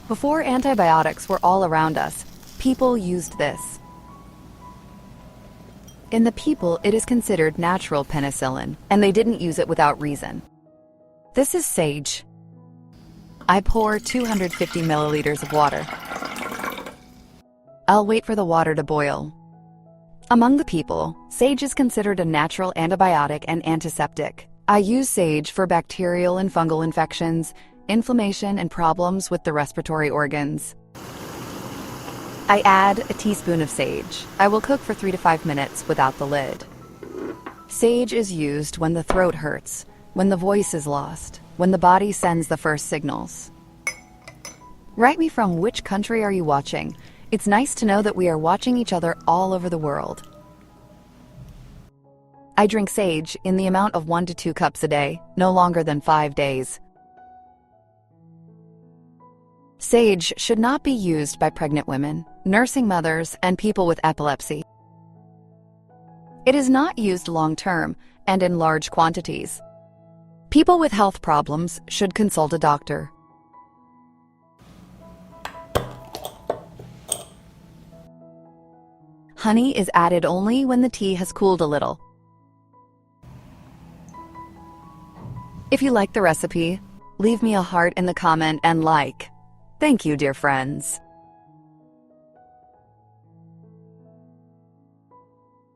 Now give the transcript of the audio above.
Before antibiotics were all around us, people used this. In the people, it is considered natural penicillin, and they didn't use it without reason. This is sage. I pour 250 milliliters of water. I'll wait for the water to boil. Among the people, sage is considered a natural antibiotic and antiseptic. I use sage for bacterial and fungal infections, inflammation, and problems with the respiratory organs. I add a teaspoon of sage. I will cook for 3 to 5 minutes without the lid. Sage is used when the throat hurts, when the voice is lost, when the body sends the first signals. Write me from which country are you watching. It's nice to know that we are watching each other all over the world. I drink sage in the amount of 1 to 2 cups a day, no longer than 5 days. Sage should not be used by pregnant women, nursing mothers, and people with epilepsy. It is not used long-term and in large quantities. People with health problems should consult a doctor. Honey is added only when the tea has cooled a little. If you like the recipe, leave me a heart in the comment and like. Thank you, dear friends.